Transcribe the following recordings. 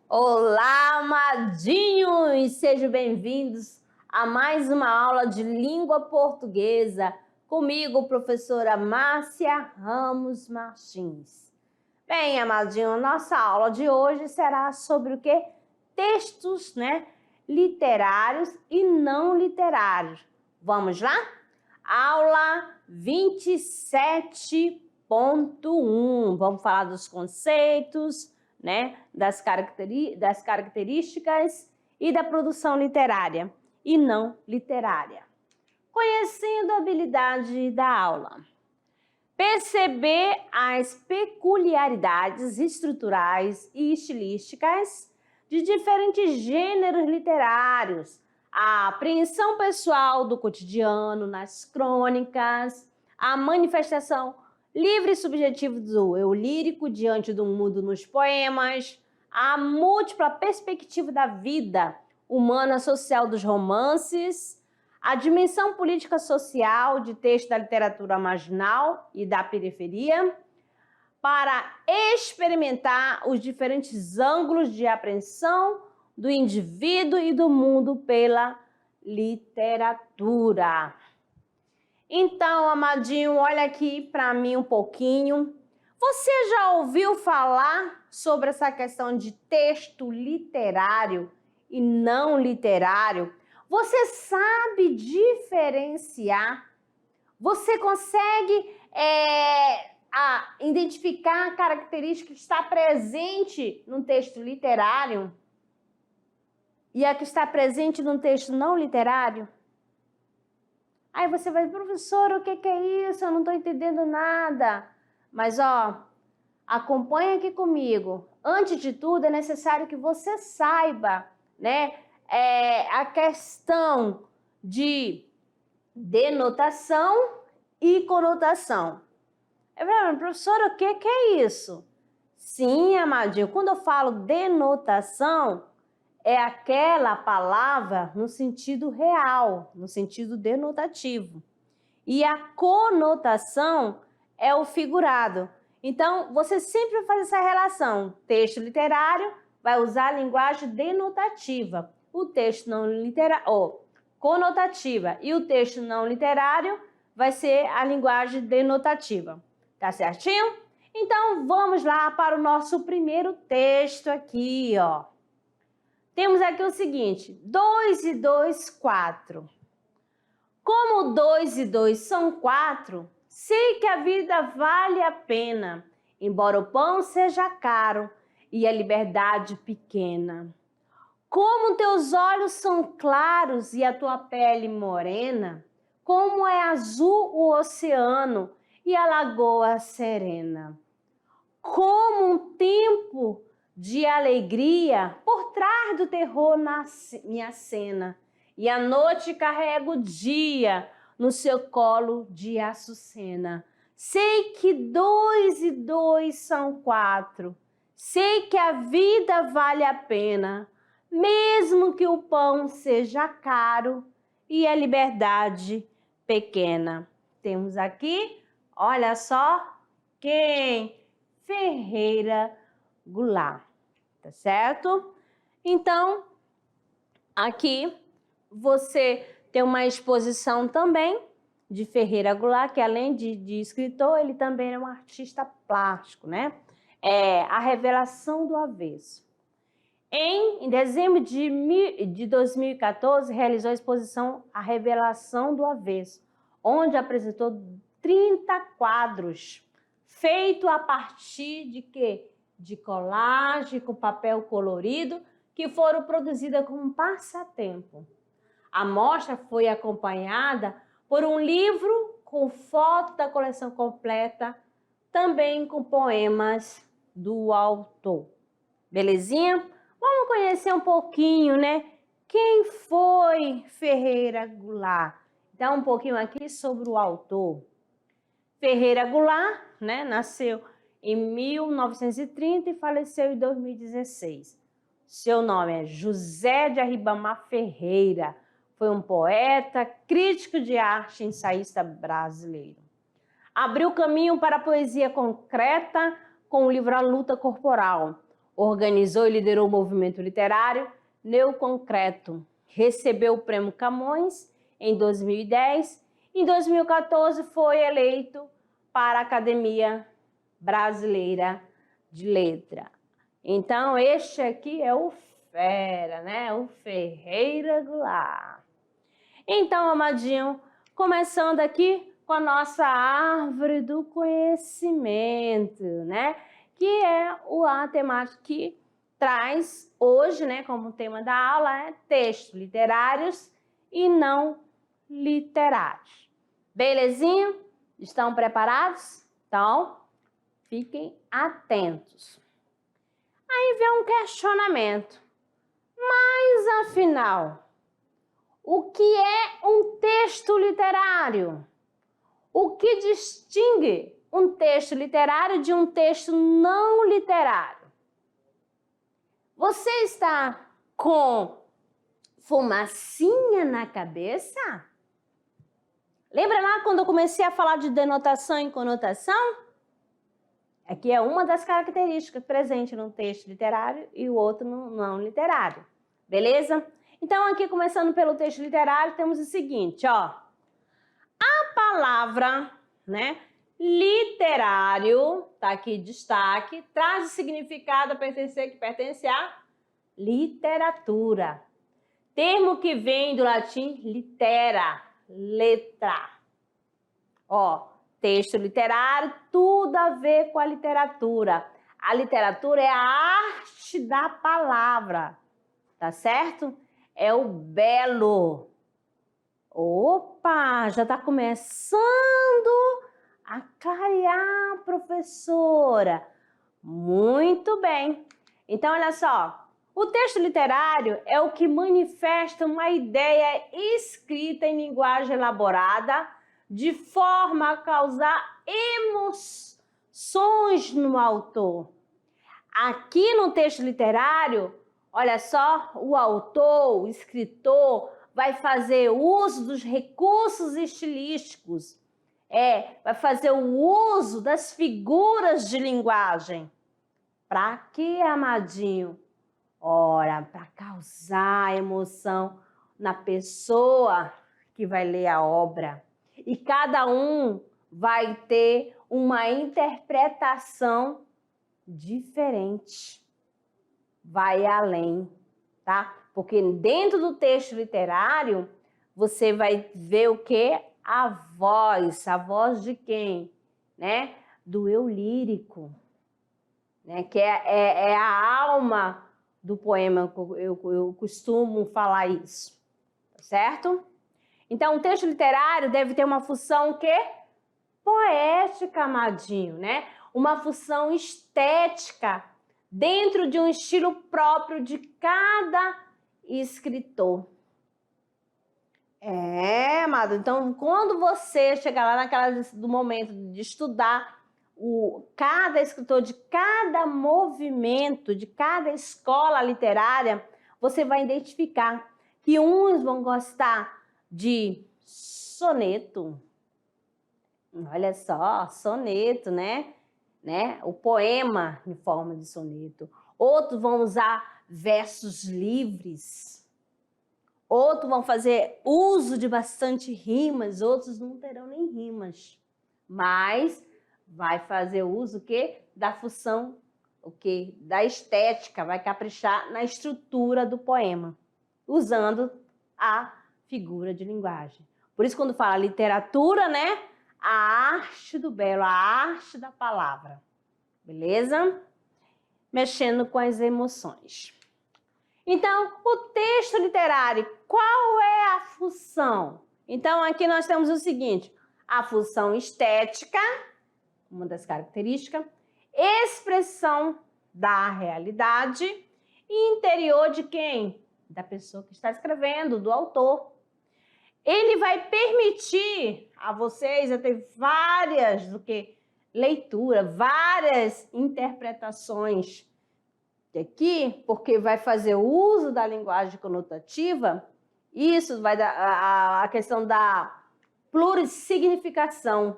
Olá, amadinhos! Sejam bem-vindos a mais uma aula de língua portuguesa comigo, professora Márcia Ramos Martins. Bem, amadinho, nossa aula de hoje será sobre o quê? Textos, literários e não literários. Vamos lá? Aula 27.1. Vamos falar dos conceitos, das características e da produção literária e não literária. Conhecendo a habilidade da aula. Perceber as peculiaridades estruturais e estilísticas de diferentes gêneros literários, a apreensão pessoal do cotidiano nas crônicas, a manifestação livre e subjetiva do eu lírico diante do mundo nos poemas, a múltipla perspectiva da vida humana social dos romances, a dimensão política social de texto da literatura marginal e da periferia, para experimentar os diferentes ângulos de apreensão do indivíduo e do mundo pela literatura. Então, amadinho, olha aqui para mim um pouquinho. Você já ouviu falar sobre essa questão de texto literário e não literário? Você sabe diferenciar? Você consegue identificar a característica que está presente no texto literário e a que está presente no texto não literário? Aí você vai, professora, o que é isso? Eu não estou entendendo nada. Mas, acompanha aqui comigo. Antes de tudo, é necessário que você saiba, a questão de denotação e conotação. Professora, o que é isso? Sim, amadinho, quando eu falo denotação, é aquela palavra no sentido real, no sentido denotativo. E a conotação é o figurado. Então, você sempre faz essa relação. Texto literário vai usar a linguagem denotativa. O texto não literário, conotativa. E o texto não literário vai ser a linguagem denotativa. Tá certinho? Então, vamos lá para o nosso primeiro texto aqui, Temos aqui o seguinte, 2 e 2, 4. Como 2 e 2 são 4, sei que a vida vale a pena, embora o pão seja caro e a liberdade pequena. Como teus olhos são claros e a tua pele morena, como é azul o oceano e a lagoa serena. Como um tempo de alegria por trás do terror na minha cena, e a noite carrega o dia no seu colo de açucena. Sei que 2 e 2 são 4, sei que a vida vale a pena, mesmo que o pão seja caro e a liberdade pequena. Temos aqui, olha só, quem? Ferreira Goulart, tá certo? Então, aqui você tem uma exposição também de Ferreira Goulart, que além de escritor, ele também é um artista plástico, É A Revelação do Avesso. Em dezembro de 2014, realizou a exposição A Revelação do Avesso, onde apresentou 30 quadros, feito a partir de quê? De colagem com papel colorido, que foram produzidas como um passatempo. A mostra foi acompanhada por um livro com foto da coleção completa, também com poemas do autor. Belezinha? Vamos conhecer um pouquinho, Quem foi Ferreira Goulart? Então, um pouquinho aqui sobre o autor. Ferreira Goulart, nasceu em 1930 e faleceu em 2016. Seu nome é José de Arribamar Ferreira. Foi um poeta, crítico de arte e ensaísta brasileiro. Abriu caminho para a poesia concreta com o livro A Luta Corporal. Organizou e liderou o movimento literário Neoconcreto. Recebeu o Prêmio Camões em 2010. Em 2014 foi eleito para a Academia Brasileira de Letra. Então, este aqui é o fera, né? O Ferreira Goulart. Então, amadinho, começando aqui com a nossa árvore do conhecimento, né? Que é a temática que traz hoje, né, como tema da aula, é textos literários e não literários. Belezinha? Estão preparados? Então, fiquem atentos. Aí vem um questionamento. Mas, afinal, o que é um texto literário? O que distingue um texto literário de um texto não literário? Você está com fumacinha na cabeça? Lembra lá quando eu comecei a falar de denotação e conotação? Aqui é uma das características presentes num texto literário e o outro no não literário. Beleza? Então, aqui começando pelo texto literário, temos o seguinte, ó. A palavra, né, literário, tá aqui destaque, traz o significado a pertencer, que pertence à literatura. Termo que vem do latim litera, letra. Ó, texto literário, tudo a ver com a literatura. A literatura é a arte da palavra, tá certo? É o belo. Opa, já está começando a clarear, professora. Muito bem. Então, olha só. O texto literário é o que manifesta uma ideia escrita em linguagem elaborada de forma a causar emoções no autor. Aqui no texto literário, olha só, o autor, o escritor, vai fazer uso dos recursos estilísticos, vai fazer o uso das figuras de linguagem. Para quê, amadinho? Ora, para causar emoção na pessoa que vai ler a obra. E cada um vai ter uma interpretação diferente. Vai além, tá? Porque dentro do texto literário, você vai ver o quê? A voz de quem? Né? Do eu lírico, né? Que é a alma do poema, eu costumo falar isso, certo? Então, o texto literário deve ter uma função o quê? Poética, amadinho, né? Uma função estética dentro de um estilo próprio de cada escritor. Amado, então quando você chegar lá do momento de estudar cada escritor, de cada movimento, de cada escola literária, você vai identificar que uns vão gostar de soneto. Olha só, soneto, né? O poema em forma de soneto. Outros vão usar versos livres. Outros vão fazer uso de bastante rimas, outros não terão nem rimas. Mas vai fazer uso o quê? Da função, o quê? Da estética, vai caprichar na estrutura do poema, usando a figura de linguagem. Por isso, quando fala literatura, né? A arte do belo, a arte da palavra. Beleza? Mexendo com as emoções. Então, o texto literário, qual é a função? Então, aqui nós temos o seguinte, a função estética, uma das características, expressão da realidade e interior de quem? Da pessoa que está escrevendo, do autor. Ele vai permitir a vocês a ter várias leituras, várias interpretações aqui, porque vai fazer uso da linguagem conotativa Isso vai dar a questão da plurissignificação,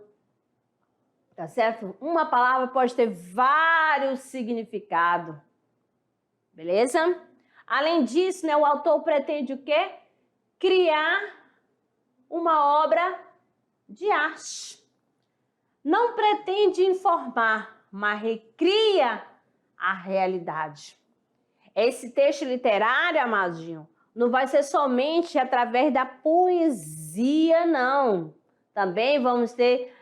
tá certo? Uma palavra pode ter vários significados, beleza? Além disso, né, o autor pretende o quê? Criar uma obra de arte. Não pretende informar, mas recria a realidade. Esse texto literário, amadinho, não vai ser somente através da poesia, não. Também vamos ter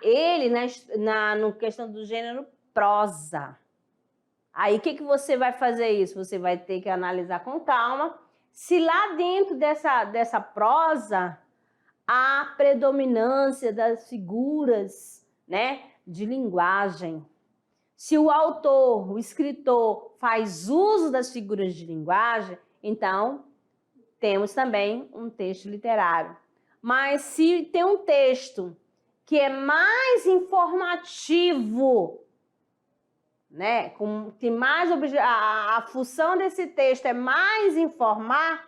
ele na questão do gênero prosa. Aí, o que você vai fazer isso? Você vai ter que analisar com calma se lá dentro dessa prosa há predominância das figuras, né, de linguagem. Se o autor, o escritor, faz uso das figuras de linguagem, então temos também um texto literário. Mas se tem um texto que é mais informativo, né, tem mais a função desse texto é mais informar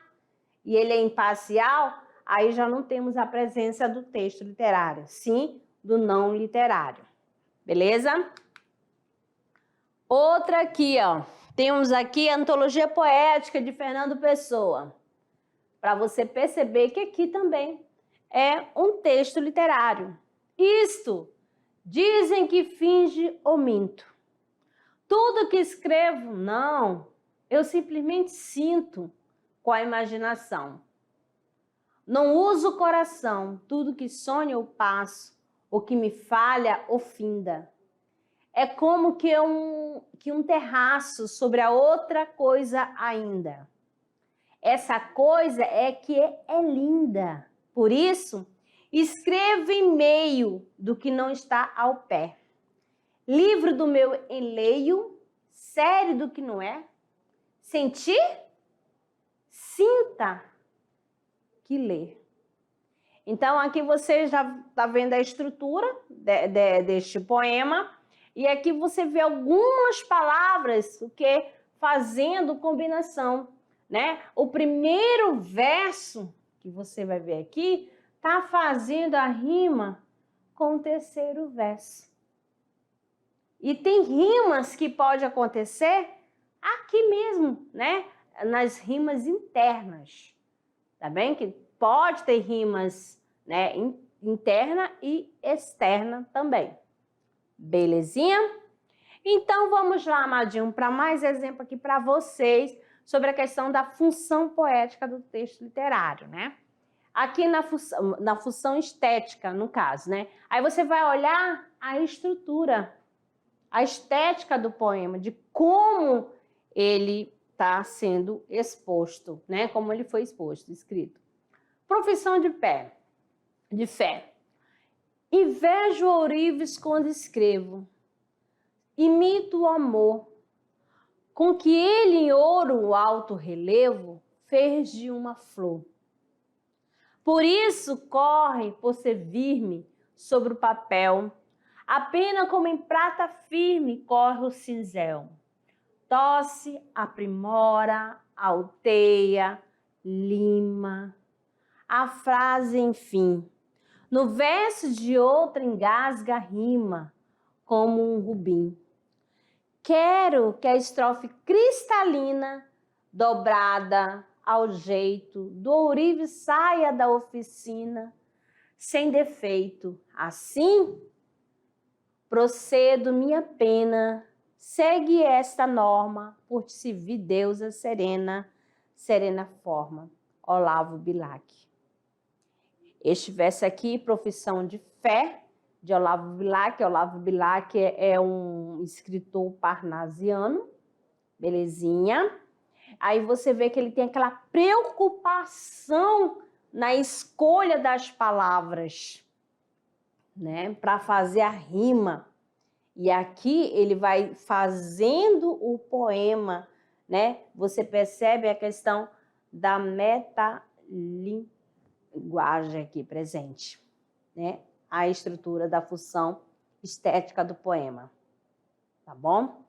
e ele é imparcial, aí já não temos a presença do texto literário, sim do não literário. Beleza? Outra aqui, ó. Temos aqui a Antologia Poética de Fernando Pessoa. Para você perceber que aqui também é um texto literário. Isto, dizem que finge ou minto. Tudo que escrevo, não. Eu simplesmente sinto com a imaginação. Não uso o coração. Tudo que sonho eu passo. O que me falha ou finda. É como que um terraço sobre a outra coisa ainda. Essa coisa é que é linda. Por isso, escrevo em meio do que não está ao pé. Livro do meu enleio, sério do que não é. Sentir? Sinta que lê. Então, aqui você já está vendo a estrutura deste poema. E aqui você vê algumas palavras que fazendo combinação, né? O primeiro verso que você vai ver aqui está fazendo a rima com o terceiro verso. E tem rimas que pode acontecer aqui mesmo, né? Nas rimas internas, tá bem? Que pode ter rimas, né, interna e externa também. Belezinha? Então, vamos lá, amadinho, para mais exemplo aqui para vocês sobre a questão da função poética do texto literário, né? Aqui na função estética, no caso, né? Aí você vai olhar a estrutura, a estética do poema, de como ele está sendo exposto, né? Como ele foi exposto, escrito. Profissão de fé. Invejo ourives quando escrevo, imito o amor, com que ele em ouro alto relevo fez de uma flor. Por isso corre por servir-me sobre o papel, a pena como em prata firme corre o cinzel. Tosse, aprimora, alteia, lima, a frase enfim. No verso de outra engasga a rima, como um rubim. Quero que a estrofe cristalina, dobrada ao jeito do ourive saia da oficina, sem defeito. Assim, procedo minha pena, segue esta norma, por te servir deusa serena, serena forma. Olavo Bilac. Este verso aqui, Profissão de Fé, de Olavo Bilac. Olavo Bilac é um escritor parnasiano, belezinha? Aí você vê que ele tem aquela preocupação na escolha das palavras, né? Para fazer a rima. E aqui ele vai fazendo o poema, né? Você percebe a questão da metalinguagem aqui presente, né? A estrutura da função estética do poema, tá bom?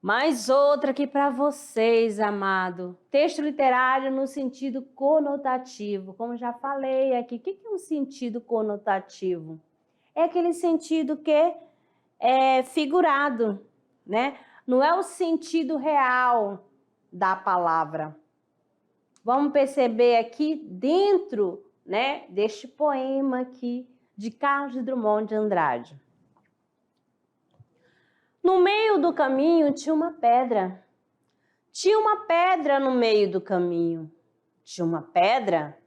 Mais outra aqui para vocês, amado. Texto literário no sentido conotativo. Como já falei aqui, o que é um sentido conotativo? É aquele sentido que é figurado, né? Não é o sentido real da palavra. Vamos perceber aqui dentro, né, deste poema aqui de Carlos Drummond de Andrade. No meio do caminho tinha uma pedra. Tinha uma pedra no meio do caminho. Tinha uma pedra?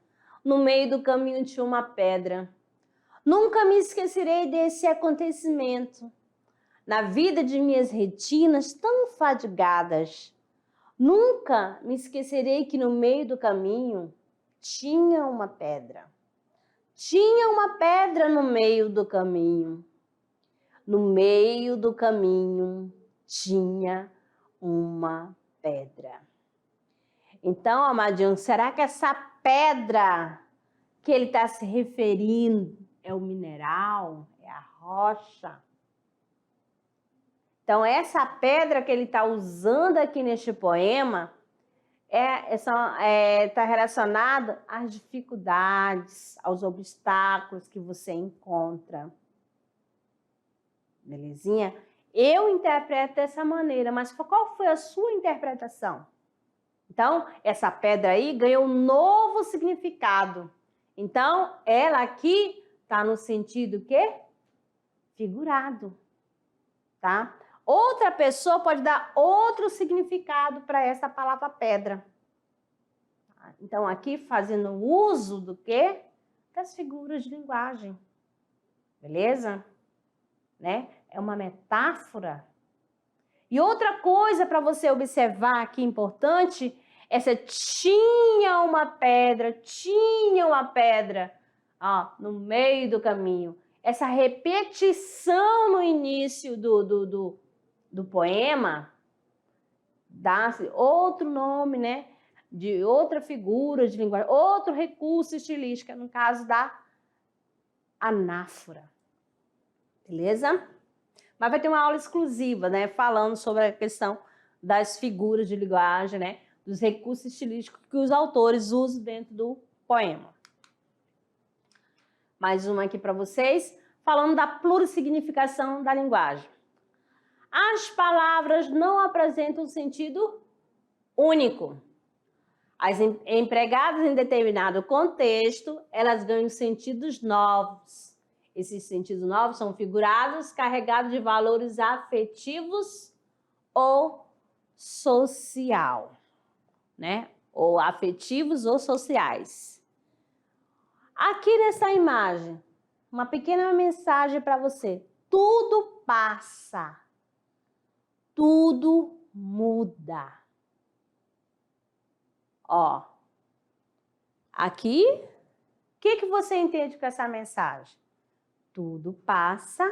No meio do caminho tinha uma pedra. Nunca me esquecerei desse acontecimento. Na vida de minhas retinas tão fadigadas, nunca me esquecerei que no meio do caminho tinha uma pedra. Tinha uma pedra no meio do caminho. No meio do caminho tinha uma pedra. Então, amadinho, será que essa pedra que ele está se referindo é o mineral, é a rocha? Então, essa pedra que ele está usando aqui neste poema está relacionada às dificuldades, aos obstáculos que você encontra. Belezinha? Eu interpreto dessa maneira, mas qual foi a sua interpretação? Então, essa pedra aí ganhou um novo significado. Então, ela aqui está no sentido quê? Figurado, tá? Outra pessoa pode dar outro significado para essa palavra pedra. Então, aqui fazendo uso do quê? Das figuras de linguagem. Beleza? Né? É uma metáfora. E outra coisa para você observar aqui importante, essa tinha uma pedra ó, no meio do caminho. Essa repetição no início do poema dá-se outro nome, né? De outra figura de linguagem, outro recurso estilístico, no caso da anáfora. Beleza? Mas vai ter uma aula exclusiva, né? Falando sobre a questão das figuras de linguagem, né? Dos recursos estilísticos que os autores usam dentro do poema. Mais uma aqui para vocês, falando da plurissignificação da linguagem. As palavras não apresentam sentido único. As empregadas em determinado contexto, elas ganham sentidos novos. Esses sentidos novos são figurados, carregados de valores afetivos ou social, né? Ou afetivos ou sociais. Aqui nessa imagem, uma pequena mensagem para você. Tudo passa. Tudo muda. Ó, aqui, o que você entende com essa mensagem? Tudo passa,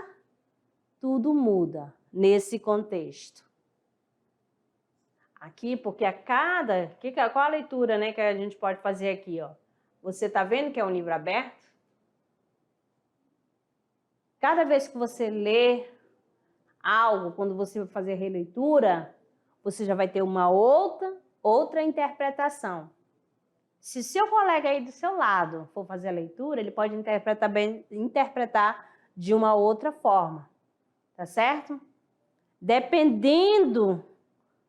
tudo muda nesse contexto. Aqui, porque qual a leitura, né, que a gente pode fazer aqui, ó? Você está vendo que é um livro aberto? Cada vez que você lê algo, quando você vai fazer releitura, você já vai ter uma outra interpretação. Se seu colega aí do seu lado for fazer a leitura, ele pode interpretar de uma outra forma, tá certo? Dependendo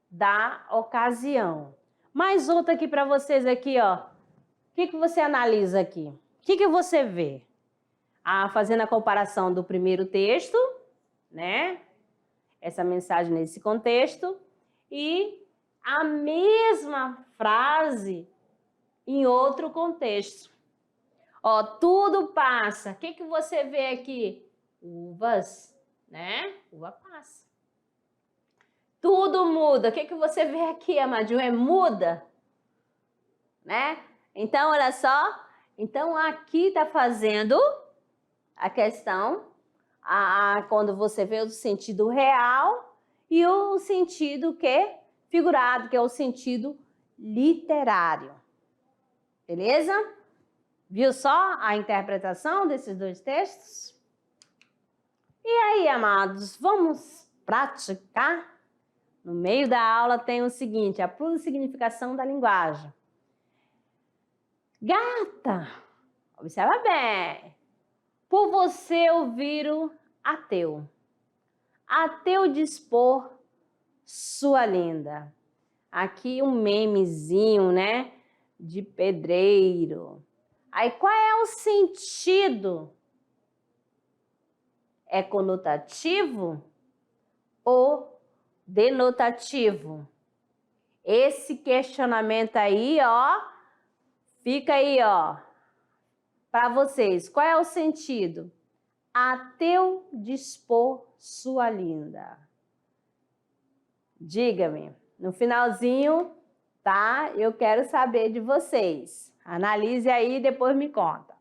da ocasião. Mais outra aqui para vocês aqui, ó. O que você analisa aqui? O que você vê? Fazendo a comparação do primeiro texto, né? Essa mensagem nesse contexto e a mesma frase em outro contexto. Ó, tudo passa. O que você vê aqui? Uvas, né? Uva passa. Tudo muda. O que você vê aqui, amadinho? É muda, né? Então, olha só. Então, aqui está fazendo a questão, quando você vê o sentido real e o sentido figurado, que é o sentido literário. Beleza? Viu só a interpretação desses dois textos? E aí, amados, vamos praticar? No meio da aula tem o seguinte, a significação da linguagem. Gata, observa bem. Por você ouvir o ateu. Ateu dispor sua linda. Aqui um memezinho, né? De pedreiro. Aí qual é o sentido? É conotativo ou denotativo? Esse questionamento aí, ó, fica aí, ó, para vocês. Qual é o sentido? Ateu dispor sua linda. Diga-me, no finalzinho, tá? Eu quero saber de vocês. Analise aí e depois me conta.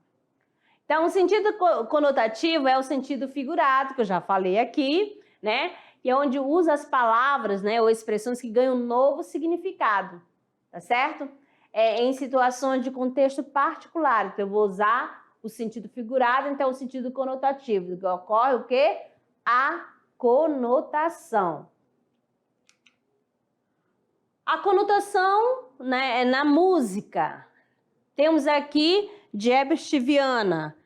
Então, o sentido conotativo é o sentido figurado, que eu já falei aqui, né? Que é onde usa as palavras, né, ou expressões que ganham um novo significado, tá certo? Em situações de contexto particular. Então, eu vou usar o sentido figurado, então o sentido conotativo. Ocorre o quê? A conotação. A conotação, né, é na música. Temos aqui de Herbert Viana.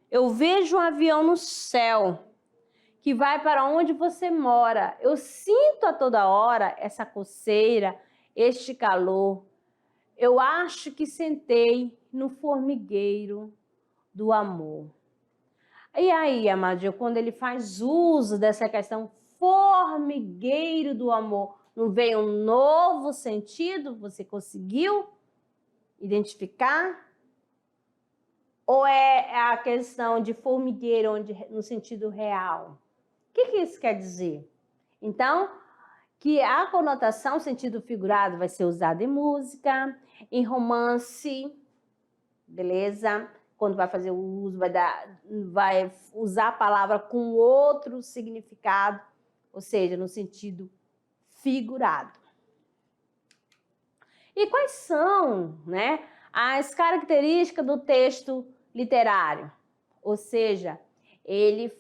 Eu vejo um avião no céu que vai para onde você mora. Eu sinto a toda hora essa coceira, este calor. Eu acho que sentei no formigueiro do amor. E aí, Amadeu, quando ele faz uso dessa questão formigueiro do amor, não veio um novo sentido? Você conseguiu identificar? Ou é a questão de formigueiro no sentido real? O que isso quer dizer? Então, que a conotação, sentido figurado, vai ser usada em música, em romance, beleza? Quando vai fazer o uso, vai usar a palavra com outro significado, ou seja, no sentido figurado. E quais são, né, as características do texto literário? Ou seja, ele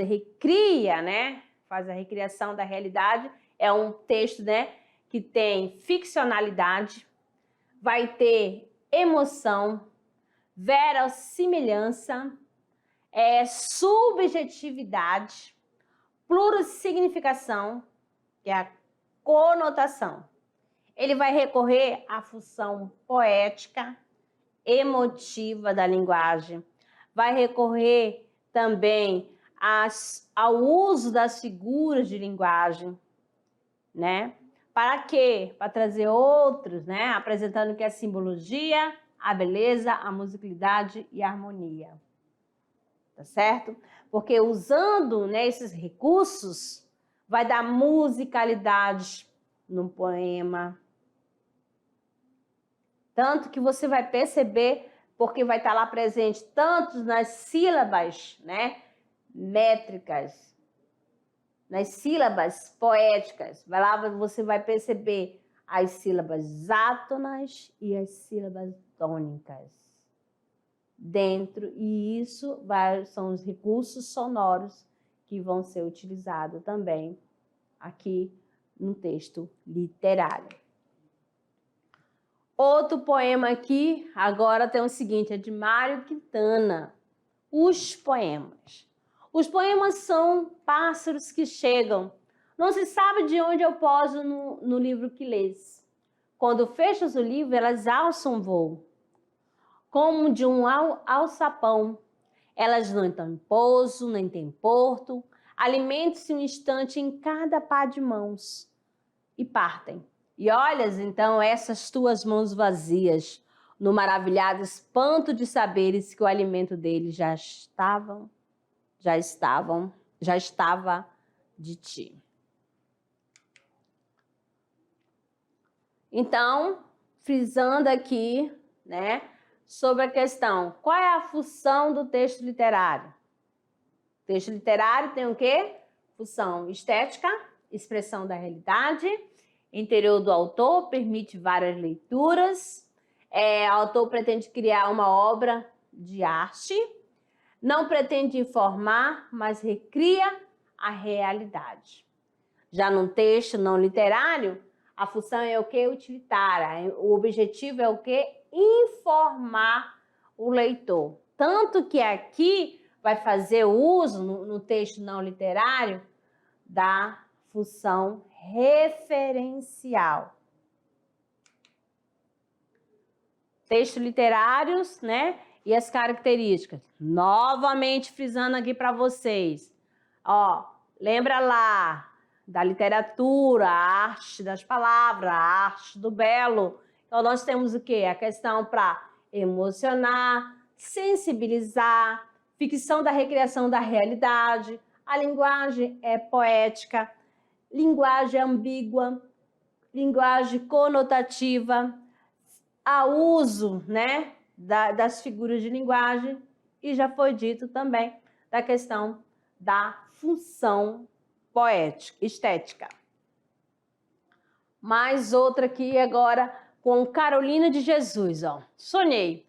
recria, né? Faz a recriação da realidade. É um texto, né, que tem ficcionalidade, vai ter emoção, verossimilhança, subjetividade, plurossignificação, que é a conotação. Ele vai recorrer à função poética, emotiva da linguagem, vai recorrer também ao uso das figuras de linguagem, né? Para quê? Para trazer outros, né? Apresentando que é a simbologia, a beleza, a musicalidade e a harmonia. Tá certo? Porque usando, né, esses recursos, vai dar musicalidade no poema. Tanto que você vai perceber, porque vai estar lá presente tanto nas sílabas, né, métricas, nas sílabas poéticas. Vai lá, você vai perceber as sílabas átonas e as sílabas tônicas dentro, e isso são os recursos sonoros que vão ser utilizados também aqui no texto literário. Outro poema aqui, agora tem o seguinte, é de Mário Quintana, Os Poemas. Os poemas são pássaros que chegam. Não se sabe de onde eu poso no livro que lês. Quando fechas o livro, elas alçam voo, como de um alçapão. Elas não têm pouso, nem têm porto, alimentam-se um instante em cada par de mãos e partem. E olhas, então, essas tuas mãos vazias, no maravilhado espanto de saberes que o alimento deles já estava de ti. Então, frisando aqui, né, sobre a questão, qual é a função do texto literário? O texto literário tem o quê? Função estética, expressão da realidade, interior do autor, permite várias leituras, o autor pretende criar uma obra de arte, não pretende informar, mas recria a realidade. Já num texto não literário, a função é o que? Utilitária. O objetivo é o que? Informar o leitor. Tanto que aqui vai fazer uso, no texto não literário, da função referencial. Textos literários, né? E as características. Novamente frisando aqui para vocês. Ó, lembra lá da literatura, a arte das palavras, a arte do belo. Então, nós temos o quê? A questão para emocionar, sensibilizar, ficção da recriação da realidade. A linguagem é poética, linguagem ambígua, linguagem conotativa, a uso, né, das figuras de linguagem, e já foi dito também da questão da função poética, estética. Mais outra aqui agora com Carolina de Jesus, ó. Sonhei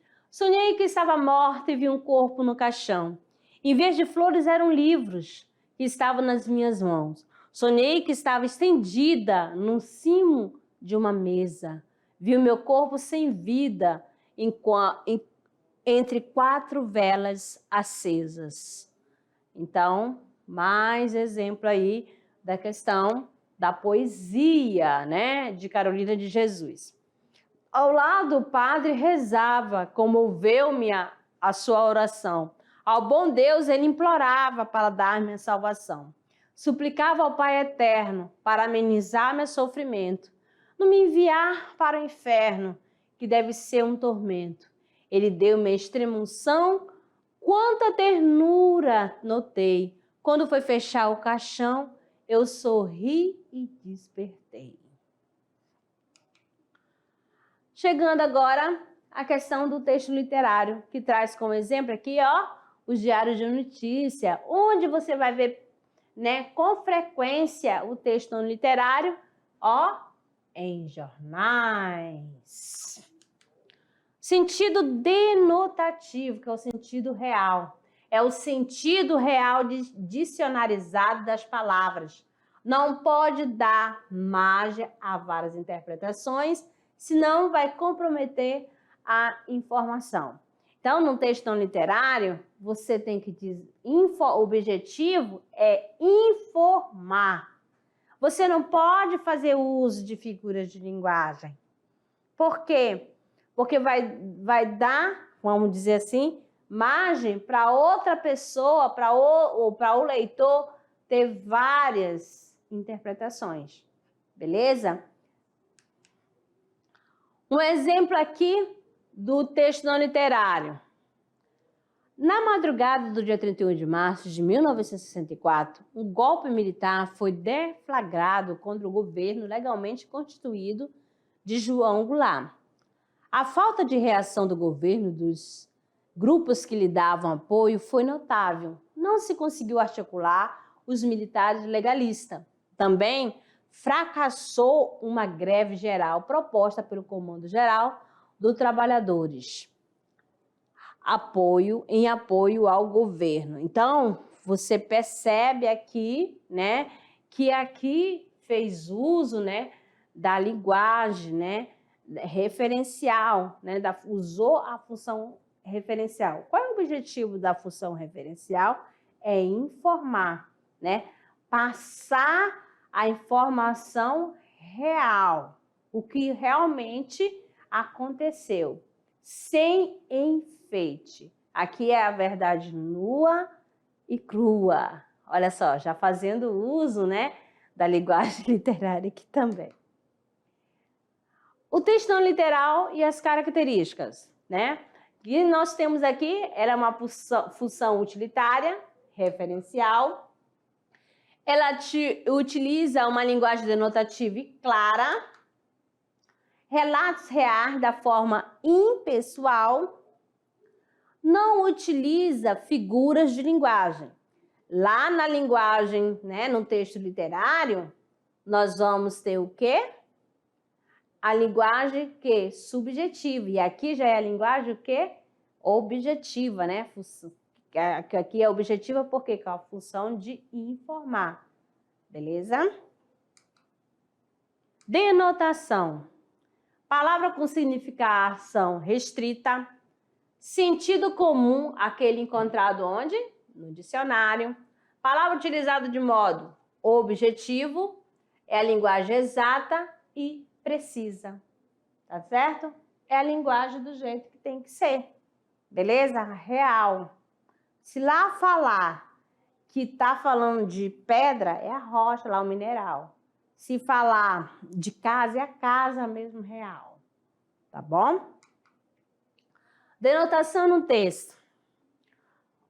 que estava morta e vi um corpo no caixão. Em vez de flores eram livros que estavam nas minhas mãos. Sonhei que estava estendida no cimo de uma mesa. Vi o meu corpo sem vida entre 4 velas acesas. Então, mais exemplo aí da questão da poesia, né, de Carolina de Jesus. Ao lado, o padre rezava, comoveu-me a sua oração. Ao bom Deus, ele implorava para dar-me a salvação. Suplicava ao Pai Eterno para amenizar meu sofrimento, não me enviar para o inferno, que deve ser um tormento. Ele deu-me a extrema-unção, quanta ternura notei. Quando foi fechar o caixão, eu sorri e despertei. Chegando agora à questão do texto literário, que traz como exemplo aqui, ó, os diários de notícia, onde você vai ver, né, com frequência o texto literário, ó, em jornais. Sentido denotativo, que é o sentido real. É o sentido real dicionarizado das palavras. Não pode dar margem a várias interpretações, senão vai comprometer a informação. Então, no texto não literário, você tem que dizer, o objetivo é informar. Você não pode fazer uso de figuras de linguagem. Por quê? Porque vai dar, vamos dizer assim, margem para outra pessoa, para o leitor, ter várias interpretações. Beleza? Um exemplo aqui do texto não literário. Na madrugada do dia 31 de março de 1964, um golpe militar foi deflagrado contra o governo legalmente constituído de João Goulart. A falta de reação do governo dos grupos que lhe davam apoio foi notável. Não se conseguiu articular os militares legalistas. Também fracassou uma greve geral proposta pelo Comando Geral dos Trabalhadores, em apoio ao governo. Então, você percebe aqui, né, que aqui fez uso, né, da linguagem, né, referencial, né, usou a função referencial. Qual é o objetivo da função referencial? É informar, né, passar a informação real, o que realmente aconteceu, sem enfeite. Aqui é a verdade nua e crua. Olha só, já fazendo uso, né, da linguagem literária aqui também. O texto não literal e as características, né? E nós temos aqui, ela é uma função utilitária, referencial. Ela utiliza uma linguagem denotativa e clara. Relatos reais da forma impessoal. Não utiliza figuras de linguagem. Lá na linguagem, né, no texto literário, nós vamos ter o quê? A linguagem que subjetiva, e aqui já é a linguagem o quê? Objetiva, né? Que aqui é objetiva porque é a função de informar, beleza? Denotação. Palavra com significação restrita. Sentido comum, aquele encontrado onde? No dicionário. Palavra utilizada de modo objetivo, é a linguagem exata e precisa. Tá certo? É a linguagem do jeito que tem que ser. Beleza? Real. Se lá falar que tá falando de pedra, é a rocha lá, o mineral. Se falar de casa, é a casa mesmo real. Tá bom? Denotação no texto.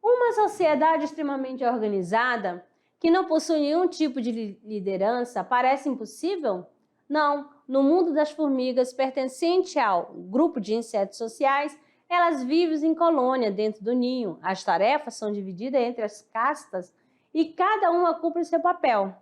Uma sociedade extremamente organizada, que não possui nenhum tipo de liderança, parece impossível? Não. No mundo das formigas, pertencente ao grupo de insetos sociais, elas vivem em colônia dentro do ninho. As tarefas são divididas entre as castas e cada uma cumpre seu papel.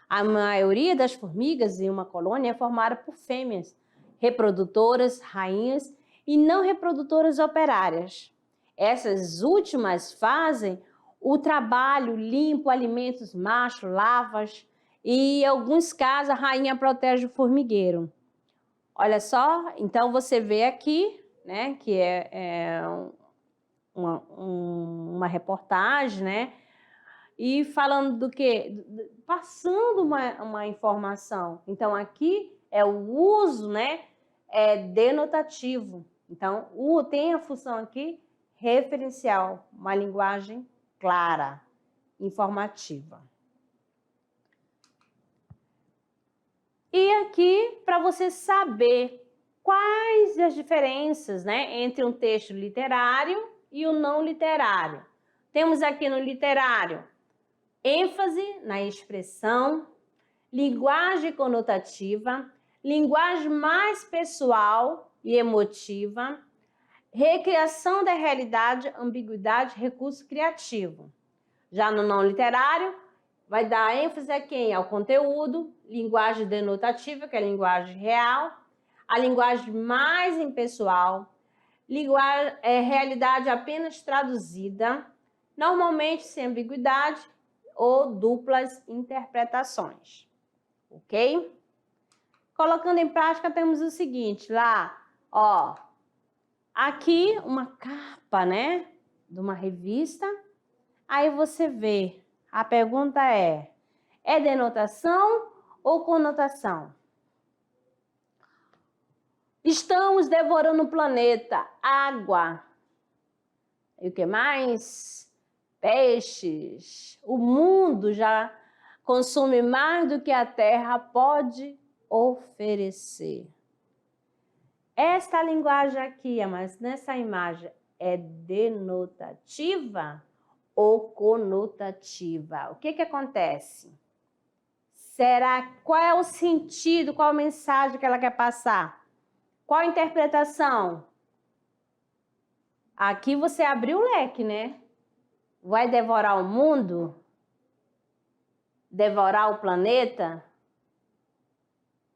A maioria das formigas em uma colônia é formada por fêmeas, reprodutoras, rainhas e não reprodutoras operárias. Essas últimas fazem o trabalho, limpam alimentos machos, lavas e, em alguns casos, a rainha protege o formigueiro. Olha só, então você vê aqui, né, que é uma reportagem, né, e falando do quê? Passando uma informação. Então, aqui é o uso, né, denotativo. Então, tem a função aqui referencial, uma linguagem clara, informativa. E aqui, para você saber quais as diferenças, né, entre um texto literário e o não literário. Temos aqui no literário ênfase na expressão, linguagem conotativa, linguagem mais pessoal e emotiva, recriação da realidade, ambiguidade, recurso criativo. Já no não literário, vai dar ênfase a quem? Ao conteúdo, linguagem denotativa, que é a linguagem real, a linguagem mais impessoal, realidade apenas traduzida, normalmente sem ambiguidade ou duplas interpretações. Ok? Colocando em prática, temos o seguinte, lá, ó, aqui uma capa, né, de uma revista, aí você vê, a pergunta é denotação ou conotação? Estamos devorando o planeta, água, e o que mais? Peixes. O mundo já consome mais do que a Terra pode oferecer. Esta linguagem aqui, mas nessa imagem, é denotativa ou conotativa? O que acontece? Qual é o sentido, qual a mensagem que ela quer passar? Qual a interpretação? Aqui você abriu o leque, né? Vai devorar o mundo? Devorar o planeta?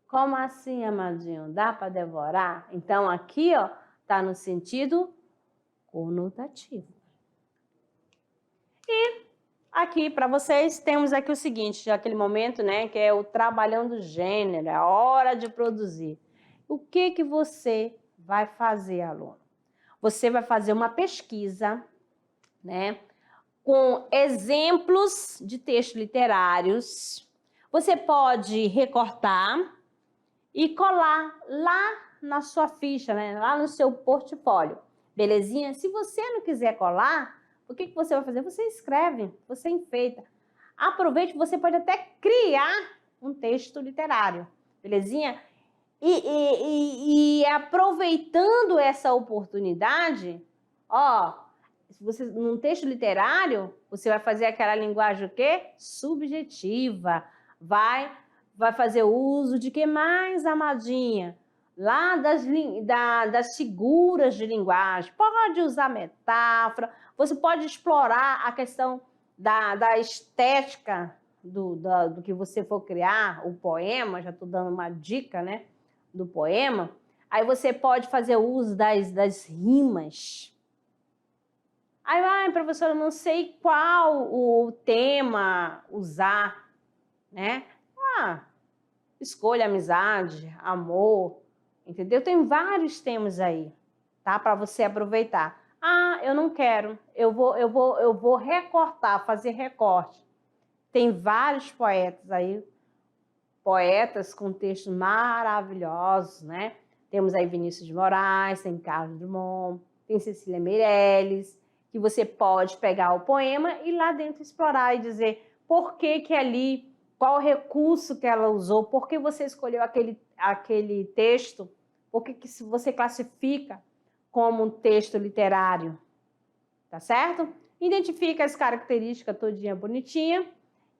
Como assim, amadinho? Dá para devorar? Então, aqui, ó, tá no sentido conotativo. E aqui, para vocês, temos aqui o seguinte, aquele momento, né, que é o trabalhando o gênero, a hora de produzir. O que você vai fazer, aluno? Você vai fazer uma pesquisa, né, com exemplos de textos literários. Você pode recortar e colar lá na sua ficha, né, lá no seu portfólio. Belezinha? Se você não quiser colar, o que você vai fazer? Você escreve, você enfeita. Aproveite, você pode até criar um texto literário. Belezinha? E aproveitando essa oportunidade, ó, num texto literário, você vai fazer aquela linguagem o quê? Subjetiva. Vai fazer uso de que mais, amadinha? Lá das figuras de linguagem. Pode usar metáfora, você pode explorar a questão da estética do que você for criar, o poema, já estou dando uma dica, né, do poema. Aí você pode fazer uso das rimas. Aí, professora, eu não sei qual o tema usar, né? escolha, amizade, amor, entendeu? Tem vários temas aí, tá? Para você aproveitar. Ah, eu não quero, eu vou recortar, fazer recorte. Tem vários poetas aí, poetas com textos maravilhosos, né? Temos aí Vinícius de Moraes, tem Carlos Drummond, tem Cecília Meirelles, que você pode pegar o poema e lá dentro explorar e dizer por que que ali, qual recurso que ela usou, por que você escolheu aquele texto, por que que você classifica como um texto literário, tá certo? Identifica as características todinha bonitinha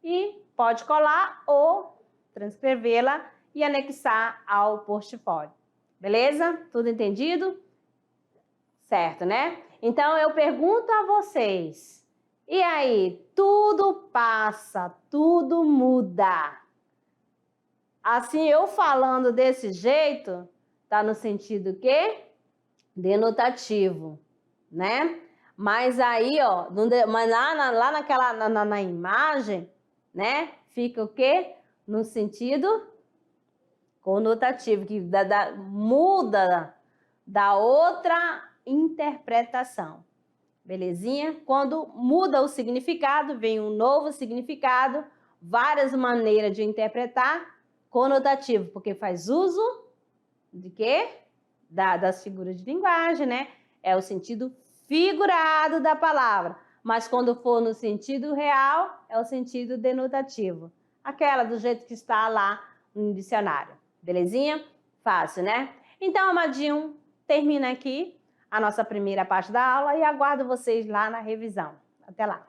e pode colar ou transcrevê-la e anexar ao portfólio. Beleza? Tudo entendido? Certo, né? Então eu pergunto a vocês, e aí, tudo passa, tudo muda. Assim, eu falando desse jeito, tá no sentido quê? Denotativo, né? Mas aí, ó, mas lá na imagem, né? Fica o quê? No sentido conotativo, que muda da outra interpretação. Belezinha? Quando muda o significado, vem um novo significado, várias maneiras de interpretar, conotativo, porque faz uso de quê? Das figuras de linguagem, né? É o sentido figurado da palavra. Mas quando for no sentido real, é o sentido denotativo. Aquela do jeito que está lá no dicionário. Belezinha? Fácil, né? Então, amadinho, termina aqui a nossa primeira parte da aula e aguardo vocês lá na revisão. Até lá!